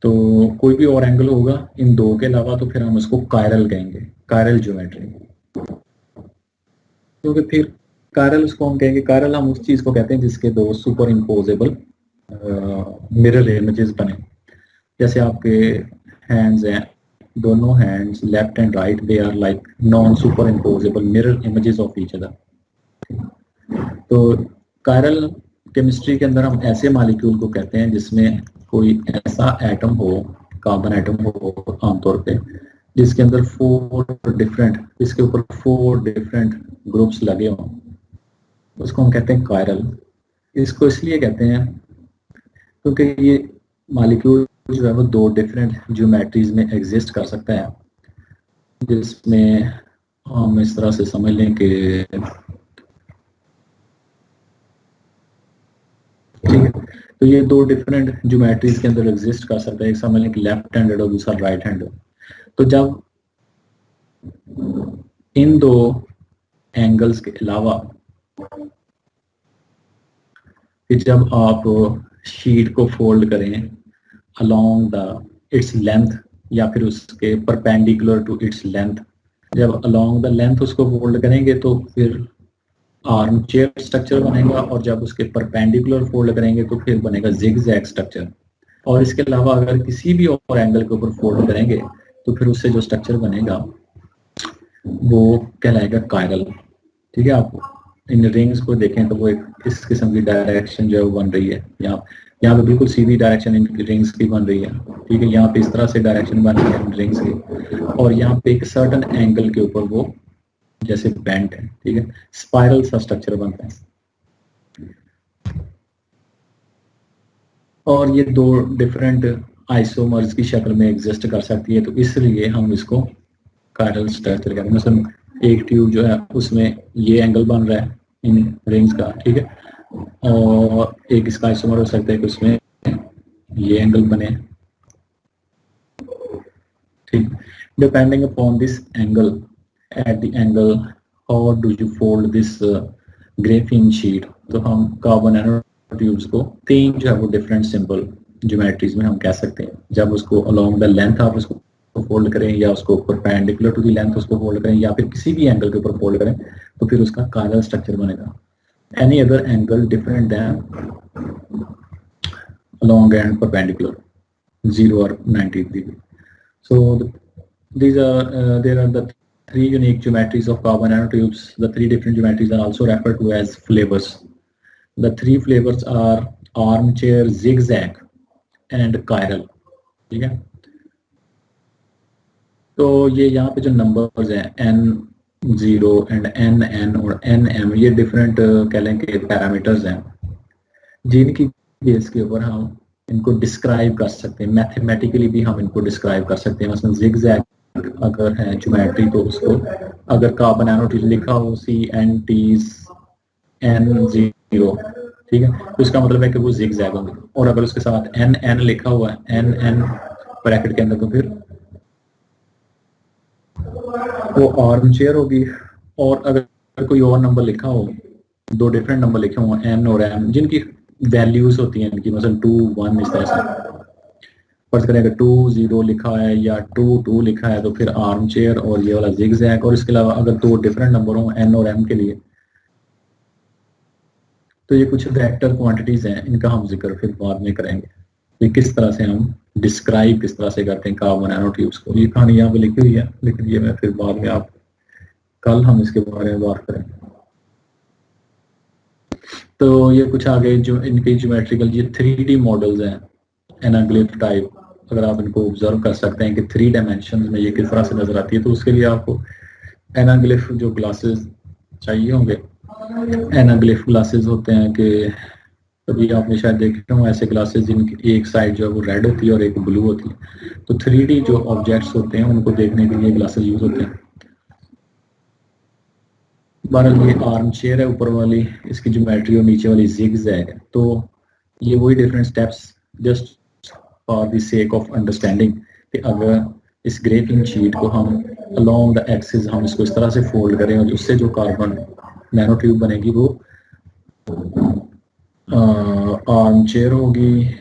तो कोई भी और एंगल होगा इन दो के अलावा तो फिर हम इसको कायरल कहेंगे, कायरल ज्योमेट्री। क्योंकि फिर कायरल उसको हम कहेंगे, कायरल हम उस चीज को कहते हैं जिसके दो सुपर इम्पोजेबल मिरर इमेजेस बने। जैसे आपके हैंड्स हैं, दोनों hands left and right, they are like non superimposable mirror images of each other. तो कायरल केमिस्ट्री के अंदर हम ऐसे मॉलिक्यूल को कहते हैं जिसमें कोई ऐसा एटम हो, कार्बन एटम हो आमतौर पे, जिसके अंदर इसके ऊपर 4 डिफरेंट ग्रुप्स लगे हों, उसको हम कहते हैं कायरल। इसको इसलिए कहते हैं क्योंकि ये मॉलिक्यूल जो है वो 2 डिफरेंट ज्योमेट्रीज में एग्जिस्ट कर सकता है, जिसमें हम इस तरह से समझ लें कि, ठीक है, तो ये 2 डिफरेंट ज्योमेट्रीज के अंदर एग्जिस्ट कर सकता है, एक समझ लें कि लेफ्ट हैंडेड और दूसरा राइट हैंडेड। तो जब इन 2 एंगल्स के अलावा कि जब आप शीट को फोल्ड करें अलोंग द इट्स लेंथ या फिर उसके परपेंडिकुलर टू इट्स लेंथ, जब अलोंग द लेंथ उसको फोल्ड करेंगे तो फिर आर्म चेयर स्ट्रक्चर बनेगा, और जब उसके परपेंडिकुलर फोल्ड करेंगे तो फिर बनेगा जिगजैग स्ट्रक्चर। और इसके अलावा अगर किसी भी और एंगल के ऊपर फोल्ड करेंगे तो फिर उससे जो स्ट्रक्चर बनेगा वो कहलाएगा कायरल। ठीक है, आप इन रिंग्स को देखें तो वो एक इस किस्म की डायरेक्शन जो है वो बन रही है। यहाँ पे बिल्कुल सीधी डायरेक्शन इन रिंग्स की बन रही है। ठीक है, यहाँ पे इस तरह से डायरेक्शन बन रही है इन रिंग्स की, और यहाँ पे एक सर्टन एंगल के ऊपर वो जैसे बेंट है। ठीक है, स्पाइरल सा स्ट्रक्चर बनता है। और ये दो डिफरेंट आइसोमर्स की शक्ल में एग्जिस्ट कर सकती है, तो इसलिए हम इसको कायरल स्ट्रक्चर कहते हैं। मतलब एक ट्यूब जो है उसमें ये एंगल बन रहा है इन रिंग्स का। ठीक है, और एक इसका आइसोमर हो सकता है कि उसमें ये एंगल बने। ठीक, depending upon this angle, at the angle how do you fold this Graafian sheet, तो हम कार्बन नैनोट्यूब्स को तीन जो है वो डिफरेंट सिंपल ज्योमेट्रीज में हम कह सकते हैं। जब उसको अलोंग द लेंथ आप उसको फोल्ड करें, या उसको परपेंडिकुलर टू द लेंथ उसको फोल्ड करें, या फिर किसी भी एंगल के ऊपर फोल्ड करें, तो फिर उसका कायरल स्ट्रक्चर बनेगा। Any other angle different than along and perpendicular, 0 or 90 degree. So there are the three unique geometries of carbon nanotubes. The three different geometries are also referred to as flavors. The three flavors are armchair, zigzag, and chiral. ठीक है, तो ये यहाँ पे जो numbers हैं N0 and NN और NM, ये डिफरेंट कह लें कि पैरामीटर्स हैं जिनकी बेस के ऊपर हम इनको डिस्क्राइब कर सकते हैं। मैथमेटिकली भी हम इनको डिस्क्राइब कर सकते हैं। मतलब जिगजैग अगर है ज्योमेट्री, तो उसको अगर कार्बन नैनोट्यूब लिखा हो CNT N0, ठीक है, तो इसका मतलब है कि वो जिगजैग होंगे। और अगर उसके साथ NN लिखा हुआ है NN ब्रैकेट के अंदर, तो फिर वो आर्म चेयर होगी। और अगर कोई और नंबर लिखा हो, दो डिफरेंट नंबर लिखे हो N और M, जिनकी वैल्यूज होती हैं इनकी, मतलब 2 1 इस तरह से, फर्ज करें अगर 2 0 लिखा है या 2 2 लिखा है, तो फिर आर्म चेयर और ये वाला जिगजैग। और इसके अलावा अगर दो डिफरेंट नंबर हो N और M के लिए, तो ये कुछ वेक्टर क्वांटिटीज हैं, इनका हम जिक्र फिर बाद में करेंगे। ये किस तरह से हम डिस्क्राइब किस तरह से करते हैं कार्बन नैनोट्यूब्स को। ये कहानी यहाँ पे लिखी हुई है, लेकिन ये मैं फिर बाद में आप कल हम इसके बारे में बात करेंगे। तो ये कुछ आगे जो इनके ज्योमेट्रिकल ये 3D मॉडल्स हैं एनाग्लिफ टाइप। अगर आप इनको ऑब्जर्व कर सकते हैं कि 3 डायमेंशन में ये किस तरह से नजर आती है, तो उसके लिए आपको एनाग्लिफ जो ग्लासेस चाहिए होंगे। एनाग्लिफ ग्लासेस होते हैं कि कभी आपने शायद देखे हो ऐसे ग्लासेस जिनकी एक साइड जो है वो रेड होती है और एक ब्लू होती है। तो 3D जो ऑब्जेक्ट्स होते हैं उनको देखने के लिए ग्लासेस यूज होते हैं। बहरहाल ये आर्म चेयर है ऊपर वाली, इसकी ज्योमेट्री, और नीचे वाली जिगजैग है। तो ये वही different steps just for the sake of understanding कि अगर इस ग्रेफिन शीट को हम अलोंग द एक्सिस हम इसको इस तरह से फोल्ड करें, और उससे जो कार्बन नैनोट्यूब बनेगी वो आर्म चेयर होगी।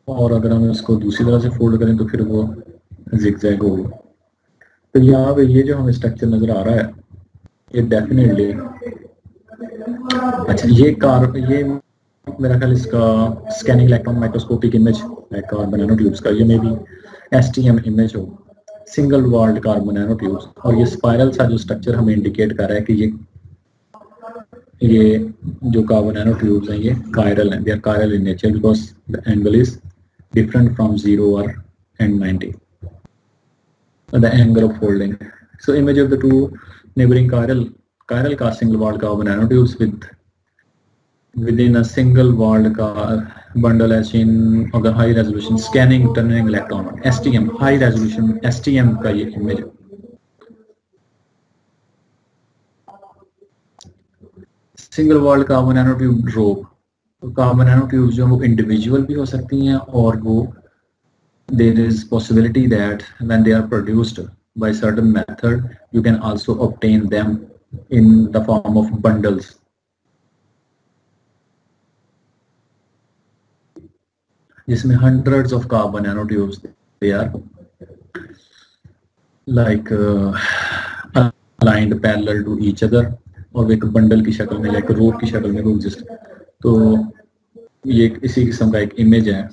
और अगर हम इसको दूसरी तरह से फोल्ड करें तो फिर वो जिगजैग होगी। तो यहाँ पे ये जो हमें स्ट्रक्चर नजर आ रहा है, ये डेफिनेटली, अच्छा ये मेरा ख्याल इसका स्कैनिंग इलेक्ट्रॉन माइक्रोस्कोपिक इमेज है कार्बन नैनोट्यूब्स का। ये मे भी STM इमेज हो, सिंगल वॉल्ड कार्बन नैनोट्यूब्स। और ये स्पाइरल सा जो स्ट्रक्चर हमें इंडिकेट कर रहा है कि ये जो कार्बन नैनोट्यूब्स हैं ये कायरल हैं। They are chiral in nature because the angle is different from 0 और N90, the angle of folding. So image of the two neighboring chiral casting walled carbon nanotubes within a single walled bundle as seen of the high resolution scanning tunneling electron STM, high resolution STM का ये image है। Single walled carbon nanotube drop, तो carbon nanotube जो वो individual भी हो सकती हैं, और वो there is possibility that when they are produced by certain method, you can also obtain them in the form of bundles. जिसमें hundreds of carbon nanotubes, they are like aligned parallel to each other, और एक bundle की शक्ल में, एक रोप की शक्ल में वो एग्जिस्ट। तो ये इसी किस्म का एक इमेज है।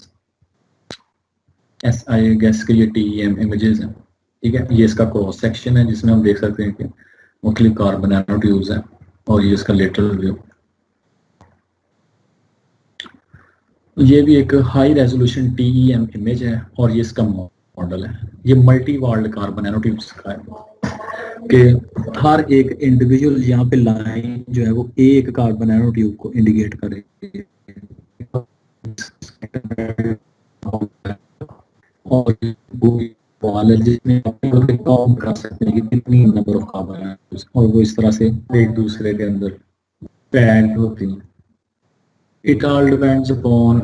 SI गैस के लिए TEM इमेजेस हैं। ठीक है, ये इसका क्रॉस सेक्शन है जिसमें हम देख सकते हैं कि मुख्तलिफ कार्बन नैनो ट्यूब्स हैं, और ये इसका लेटरल व्यू। ये भी एक हाई रेजोल्यूशन TEM इमेज है, और ये इसका मॉडल है। ये multi walled carbon nano tubes का है कि हर एक इंडिविजुअल यहाँ पे लाइन जो है वो एक कार्बन नैनो ट्यूब को इंडिकेट करेगी, और वाल है जिसमें आप काउंट कर सकते हैं कि कितनी नंबर ऑफ कार्बन है, और वो इस तरह से एक दूसरे के अंदर पैक्ड होती हैं। It all depends upon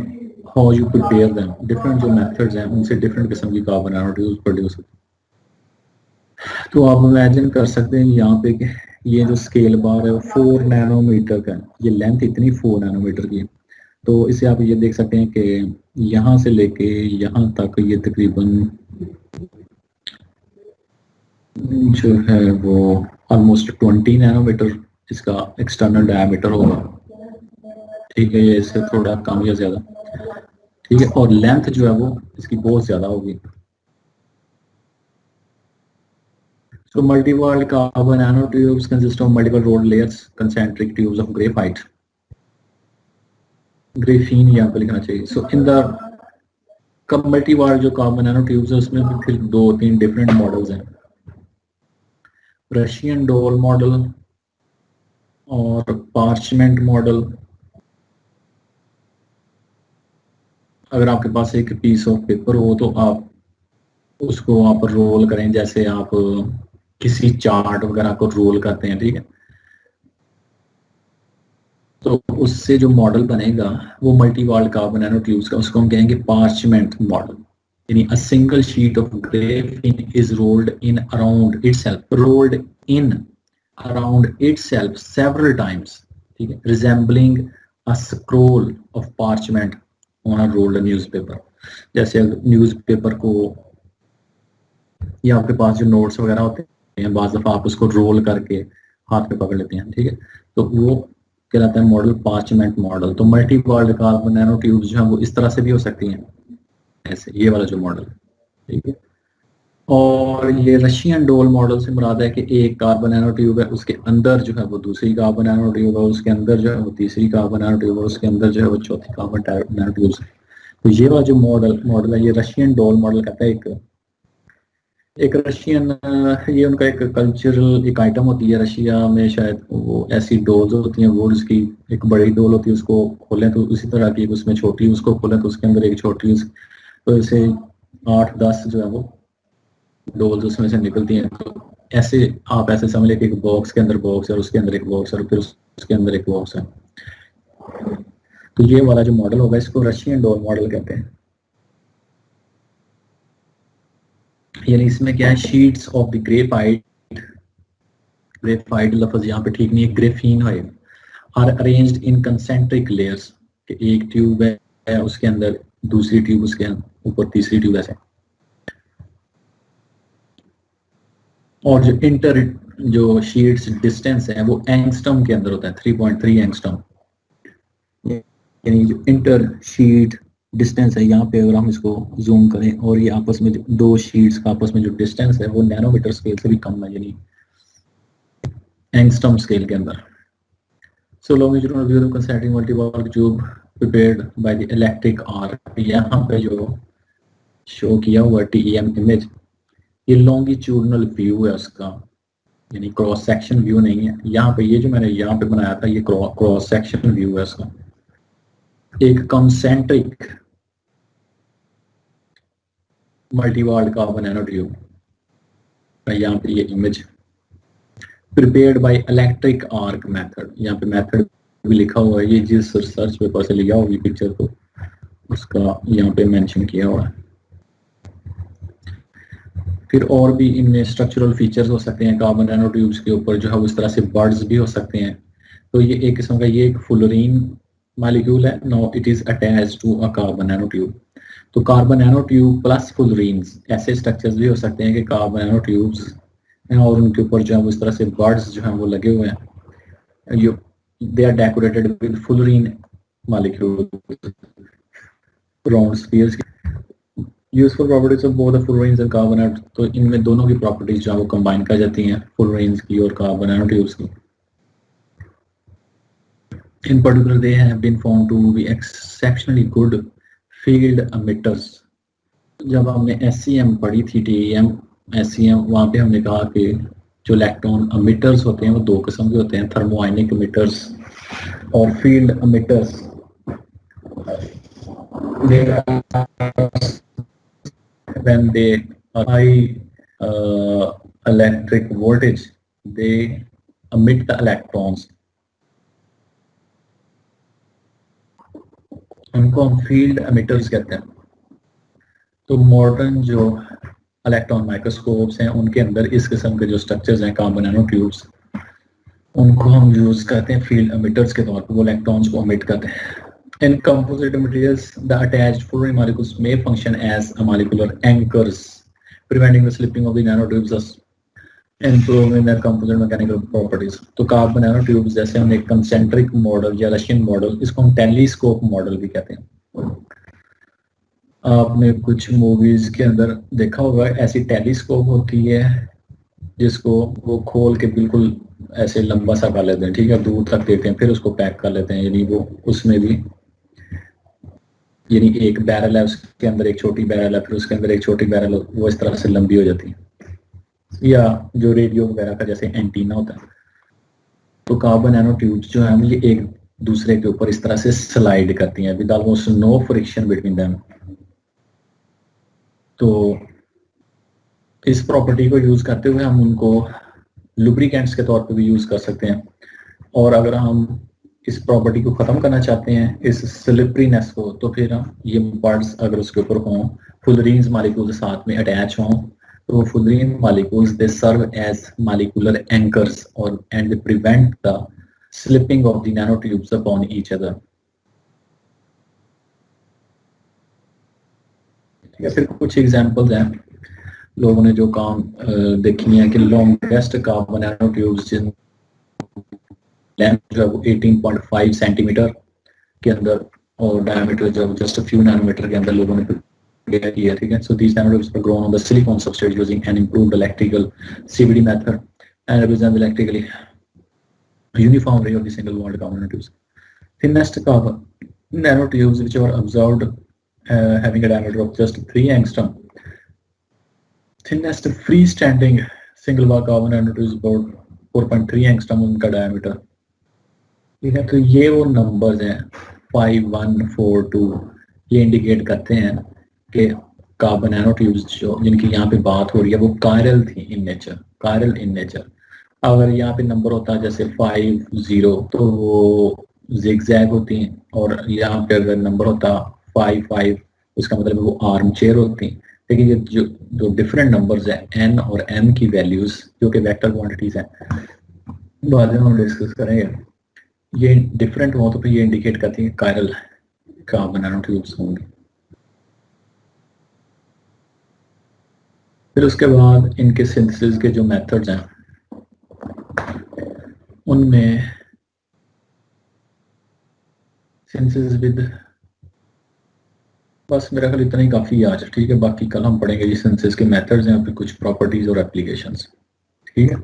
how you prepare them. Different जो मेथड्स हैं उनसे डिफरेंट किस्म की कार्बन नैनोट्यूब्स प्रोड्यूस होती हैं। तो आप इमेजिन कर सकते हैं यहाँ पे कि ये जो स्केल बार है वो 4 नैनोमीटर का है, ये लेंथ इतनी 4 नैनोमीटर की है। तो इसे आप ये देख सकते हैं कि यहाँ से लेके यहाँ तक ये तकरीबन जो है वो ऑलमोस्ट 20 नैनोमीटर इसका एक्सटर्नल डायमीटर होगा। ठीक है, ये इससे थोड़ा कम या ज्यादा, ठीक है, और लेंथ जो है वो इसकी बहुत ज्यादा होगी। So multi-walled carbon nanotubes consist of multiple rolled layers, concentric tubes of graphite. Graphene यहाँ पे लिखना चाहिए। So in the multi-walled जो carbon nanotubes है उसमें भी फिर 2-3 different models हैं। Russian doll model और parchment model। अगर आपके पास एक पीस ऑफ पेपर हो तो आप उसको वहां पर रोल करें, जैसे आप किसी चार्ट वगैरह को रोल करते हैं, ठीक है, तो उससे जो मॉडल बनेगा वो मल्टी वॉल्ड कार्बन नैनोट्यूब्स का, उसको हम कहेंगे पार्चमेंट मॉडल। यानी a single sheet of graphene is rolled in around itself several times, ठीक है, resembling a scroll of parchment on a rolled newspaper. जैसे न्यूज़पेपर को या आपके पास जो नोट्स वगैरह होते हैं, बाज़ दफ़ा आप उसको रोल करके हाथ में पकड़ लेते हैं, ठीक है, तो वो कहलाता है मॉडल पार्चमेंट मॉडल। तो multi walled carbon nano tubes जो है वो इस तरह से भी हो सकती हैं, ऐसे ये वाला जो मॉडल, ठीक है। और ये रशियन डोल मॉडल से मुराद है कि एक कार्बन नैनो ट्यूब है, उसके अंदर जो है वो दूसरी कार्बन नैनो ट्यूब है, उसके अंदर जो है वो तीसरी कार्बन नैनो ट्यूब है, उसके अंदर जो है वो चौथी कार्बन नैनो ट्यूब है। तो ये वाला जो मॉडल है ये रशियन डोल मॉडल कहता है। एक रशियन, ये उनका एक कल्चरल एक आइटम होती है रशिया में, शायद वो ऐसी डोल्स होती हैं वुड्स की, एक बड़ी डोल होती है, उसको खोलें तो उसी तरह की उसमें छोटी, उसको खोलें तो उसके अंदर एक छोटी, तो ऐसे 8-10 जो है वो डोल्स उसमें से निकलती हैं। तो ऐसे आप ऐसे समझ लें कि एक बॉक्स के अंदर बॉक्स है और उसके अंदर एक बॉक्स है और फिर उसके अंदर एक बॉक्स है। तो ये वाला जो मॉडल होगा इसको रशियन डोल मॉडल कहते हैं। यानी इसमें क्या है, शीट्स ऑफ द ग्रेफाइट लफ्ज यहाँ पे ठीक नहीं है, ग्रेफीन है, are arranged in concentric layers. एक ट्यूब है उसके अंदर दूसरी ट्यूब, उसके ऊपर तीसरी ट्यूब ऐसे। और जो शीट्स डिस्टेंस है वो एंगस्ट्रम के अंदर होता है, 3.3 एंगस्ट्रम। यानी जो इंटर शीट डिस्टेंस है, यहाँ पे अगर हम इसको जूम करें और ये आपस में दो शीट्स का आपस में जो डिस्टेंस है वो नैनोमीटर स्केल से भी कम है, यानी एंगस्ट्रम स्केल के अंदर। So longitudinal view of concentric multi-walled tube prepared by the electric arc। यहाँ पे जो शो किया हुआ TEM इमेज, ये लॉन्गिट्यूडनल व्यू है उसका, यानी क्रॉस सेक्शन व्यू नहीं है। यहाँ पे ये जो मैंने यहाँ पे बनाया था ये क्रॉस सेक्शन व्यू है उसका। एक कंसेंट्रिक मल्टी-वॉल्ड कार्बन नैनोट्यूब, यहाँ पे ये image prepared by electric arc method, यहाँ पे मेथड भी लिखा हुआ है, ये जिस रिसर्च पेपर से लिया होगी पिक्चर को उसका यहाँ पे मेंशन किया हुआ है। फिर और भी इनमें स्ट्रक्चरल फीचर्स हो सकते हैं कार्बन नैनोट्यूब्स के ऊपर जो है उस तरह से बर्ड्स भी हो सकते हैं। तो ये एक किस्म का ये एक फुलोरीन मॉलिक्यूल है, no it is attached to a carbon nanotube. तो कार्बन नैनोट्यूब प्लस फुलोरीन्स ऐसे स्ट्रक्चर्स भी हो सकते हैं कि कार्बन नैनोट्यूब्स हैं और उनके ऊपर जो है उस तरह से बर्ड्स जो हैं वो लगे हुए हैं। You they are decorated with fullerene molecule round spheres. Useful properties of both fullerenes and carbon nano, तो इनमें दोनों की प्रॉपर्टीज जो है वो कंबाइन कर जाती हैं, फुलरेन्स की और कार्बन नैनो ट्यूब्स की। In particular, they have been found to be exceptionally good field emitters. जब हमने SEM पढ़ी थी, TEM SEM, वहाँ पे हमने कहा कि जो इलेक्ट्रॉन एमिटर्स होते हैं वो दो किस्म के होते हैं, थर्मोआयनिक एमिटर्स और field emitters. When they are high electric voltage, they emit the electrons. उनको हम फील्ड एमिटर्स कहते हैं। तो मॉडर्न जो इलेक्ट्रॉन माइक्रोस्कोप्स हैं उनके अंदर इस किस्म के जो स्ट्रक्चर्स हैं कार्बन नैनो ट्यूब्स, उनको हम यूज करते हैं फील्ड एमिटर्स के तौर पर, वो इलेक्ट्रॉन्स को एमिट करते हैं। In composite materials the attached fullerene molecules may function as a molecular anchors preventing the slipping of the nano tubes, improving their composite mechanical properties। तो कार्बन नैनो ट्यूब्स जैसे हम एक कंसेंट्रिक मॉडल या Russian model, इसको हम telescope model भी कहते हैं। आपने कुछ मूवीज के अंदर देखा होगा ऐसी टेलीस्कोप होती है जिसको वो खोल के बिल्कुल ऐसे लंबा सा कर लेते हैं, ठीक है, दूर तक देते हैं, फिर उसको पैक कर लेते हैं, यानी वो उसमें भी यानी एक बैरल है, उसके अंदर एक छोटी बैरल है, फिर उसके अंदर एक छोटी बैरल, वो इस तरह से लंबी हो जाती है, या जो रेडियो वगैरह का जैसे एंटीना होता है। तो कार्बन नैनो ट्यूब्स जो है ये एक दूसरे के ऊपर इस तरह से स्लाइड करती हैं with almost no friction between them. तो इस प्रॉपर्टी को यूज करते हुए हम उनको लुब्रिकेंट्स के तौर पे भी यूज कर सकते हैं, और अगर हम इस प्रॉपर्टी को खत्म करना चाहते हैं, इस स्लिपरीनेस को, तो फिर हम ये पार्ट्स अगर उसके ऊपर हों, फुलरीन्स मॉलिक्यूल साथ में अटैच हों, तो fullerene molecules they serve as molecular anchors and they prevent the slipping of the nanotubes upon each other। फिर कुछ एग्जांपल्स हैं लोगों ने जो काम देखी है कि लॉन्गेस्ट कार्बन नैनोट्यूब्स जिन लेंथ जो है वो 18.5 सेंटीमीटर के अंदर और डायमीटर जो जस्ट फ्यू नैनोमीटर के अंदर लोगों ने किया, ठीक है। So these nanotubes are grown on the silicon substrate using an improved electrical CVD method and represent the electrically uniform ray of the single walled carbon nanotubes। Thinnest carbon nanotubes which were observed having a diameter of just 3 angstrom। Thinnest freestanding single wall carbon nanotubes about 4.3 angstrom उनका diameter, ठीक है। तो ये वो numbers हैं 5, 1, 4, 2, ये indicate करते हैं कि कार्बन नैनो ट्यूब्स जो जिनकी यहाँ पे बात हो रही है वो कायरल थी in nature, chiral in nature. अगर यहाँ पे नंबर होता है जैसे 5, 0 तो वो जिगजैग होती हैं, और यहाँ पे अगर नंबर होता 5, 5 उसका मतलब वो आर्म चेयर होती हैं। लेकिन ये जो डिफरेंट नंबर्स हैं एन और एम की वैल्यूज जो कि वेक्टर क्वांटिटीज हैं, बाद में हम डिस्कस करेंगे, ये डिफरेंट हो तो फिर ये इंडिकेट करती है कायरल कार्बन नैनो ट्यूब्स होंगे। फिर उसके बाद इनके सिंथेसिस के जो मेथड्स हैं उनमें सिंथेसिस विद, बस मेरा ख्याल इतना ही काफ़ी आज, ठीक है। बाकी कल हम पढ़ेंगे ये सिंथेसिस के मेथड्स हैं, फिर कुछ प्रॉपर्टीज और एप्लीकेशंस, ठीक है।